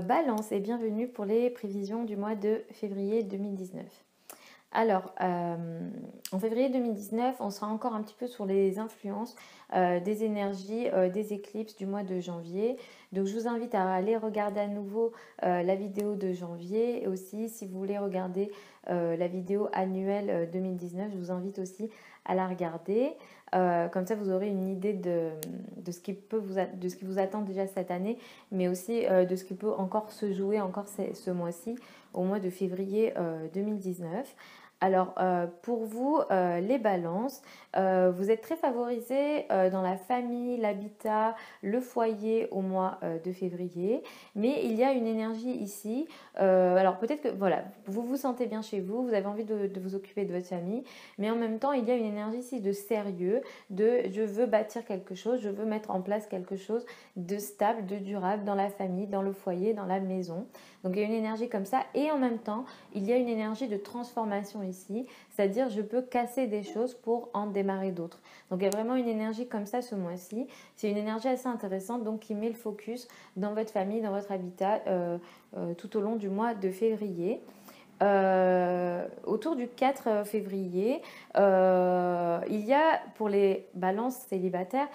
Balance et bienvenue pour les prévisions du mois de février 2019. Alors, en février 2019, on sera encore un petit peu sur les influences des énergies des éclipses du mois de janvier. Donc, je vous invite à aller regarder à nouveau la vidéo de janvier. Et aussi, si vous voulez regarder la vidéo annuelle 2019, je vous invite aussi à la regarder. Comme ça, vous aurez une idée de ce qui de ce qui vous attend déjà cette année, mais aussi de ce qui peut encore se jouer encore ce mois-ci, au mois de février 2019. Alors, pour vous, les balances, vous êtes très favorisés dans la famille, l'habitat, le foyer au mois de février. Mais il y a une énergie ici. Alors, peut-être que, voilà, vous vous sentez bien chez vous, vous avez envie de vous occuper de votre famille. Mais en même temps, il y a une énergie ici de sérieux, de je veux bâtir quelque chose, je veux mettre en place quelque chose de stable, de durable dans la famille, dans le foyer, dans la maison. Donc, il y a une énergie comme ça. Et en même temps, il y a une énergie de transformation ici, c'est-à-dire je peux casser des choses pour en démarrer d'autres. Donc il y a vraiment une énergie comme ça ce mois-ci. C'est une énergie assez intéressante donc qui met le focus dans votre famille, dans votre habitat tout au long du mois de février. Autour du 4 février, il y a pour les balances célibataires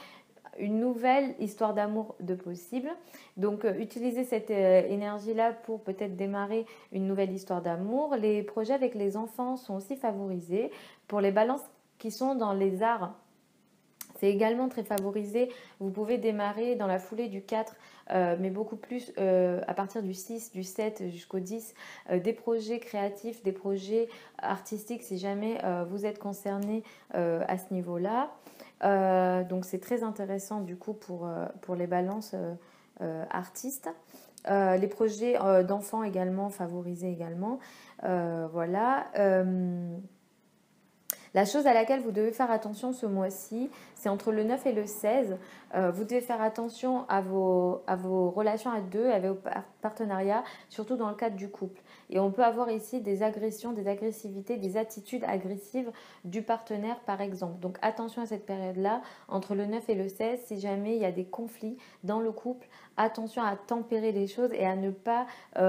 une nouvelle histoire d'amour de possible. Donc, utilisez cette énergie-là pour peut-être démarrer une nouvelle histoire d'amour. Les projets avec les enfants sont aussi favorisés. Pour les balances qui sont dans les arts, c'est également très favorisé. Vous pouvez démarrer dans la foulée du 4, mais beaucoup plus à partir du 6, du 7 jusqu'au 10, des projets créatifs, des projets artistiques si jamais vous êtes concerné à ce niveau-là. Donc c'est très intéressant du coup pour les balances artistes. Les projets d'enfants également favorisés également. Voilà. La chose à laquelle vous devez faire attention ce mois-ci, c'est entre le 9 et le 16. Vous devez faire attention à vos relations à deux, à vos partenariats, surtout dans le cadre du couple. Et on peut avoir ici des agressions, des agressivités, des attitudes agressives du partenaire par exemple. Donc attention à cette période-là, entre le 9 et le 16, si jamais il y a des conflits dans le couple, attention à tempérer les choses et à ne pas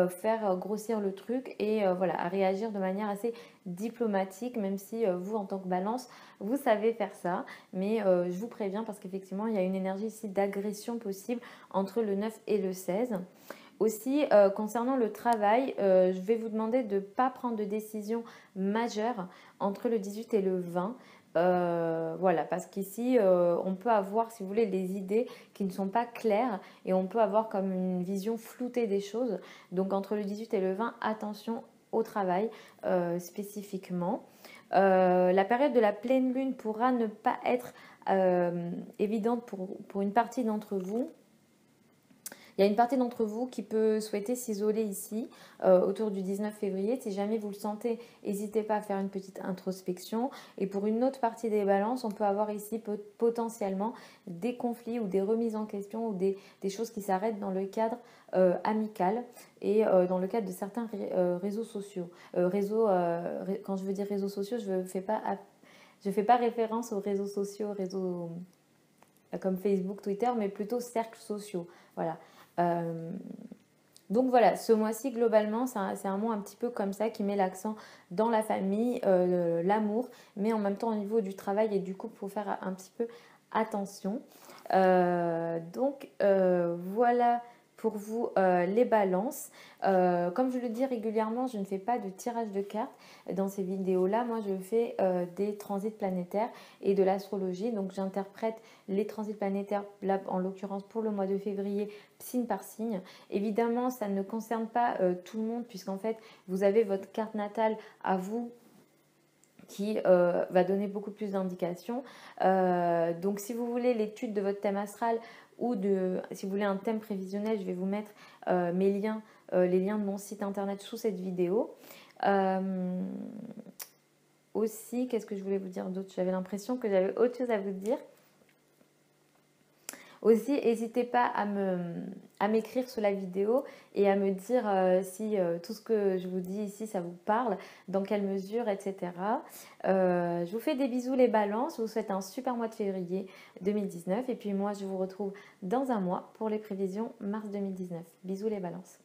faire grossir le truc et voilà, à réagir de manière assez diplomatique, même si vous en tant que balance, vous savez faire ça. Mais je vous préviens parce qu'effectivement, il y a une énergie ici d'agression possible entre le 9 et le 16. Aussi, concernant le travail, je vais vous demander de ne pas prendre de décision majeure entre le 18 et le 20. Voilà, parce qu'ici, on peut avoir, si vous voulez, des idées qui ne sont pas claires et on peut avoir comme une vision floutée des choses. Donc, entre le 18 et le 20, attention au travail spécifiquement. La période de la pleine lune pourra ne pas être évidente pour une partie d'entre vous. Il y a une partie d'entre vous qui peut souhaiter s'isoler ici autour du 19 février. Si jamais vous le sentez, n'hésitez pas à faire une petite introspection. Et pour une autre partie des balances, on peut avoir ici potentiellement des conflits ou des remises en question ou des choses qui s'arrêtent dans le cadre amical et dans le cadre de certains réseaux sociaux. Quand je veux dire réseaux sociaux, je ne fais pas référence aux réseaux sociaux, comme Facebook, Twitter, mais plutôt cercles sociaux. Voilà. Donc voilà, ce mois-ci, globalement, c'est un mois un petit peu comme ça qui met l'accent dans la famille, l'amour, mais en même temps au niveau du travail et du couple, il faut faire un petit peu attention. Voilà pour vous les balances. Comme je le dis régulièrement, je ne fais pas de tirage de cartes dans ces vidéos-là. Moi, je fais des transits planétaires et de l'astrologie. Donc, j'interprète les transits planétaires, là, en l'occurrence pour le mois de février, signe par signe. Évidemment, ça ne concerne pas tout le monde puisqu'en fait, vous avez votre carte natale à vous qui va donner beaucoup plus d'indications. Donc si vous voulez l'étude de votre thème astral ou si vous voulez un thème prévisionnel, je vais vous mettre mes liens, les liens de mon site internet sous cette vidéo. Aussi, qu'est-ce que je voulais vous dire d'autre? J'avais l'impression que j'avais autre chose à vous dire. Aussi, n'hésitez pas à m'écrire sous la vidéo et à me dire si tout ce que je vous dis ici, ça vous parle, dans quelle mesure, etc. Je vous fais des bisous les balances, je vous souhaite un super mois de février 2019 et puis moi, je vous retrouve dans un mois pour les prévisions mars 2019. Bisous les balances.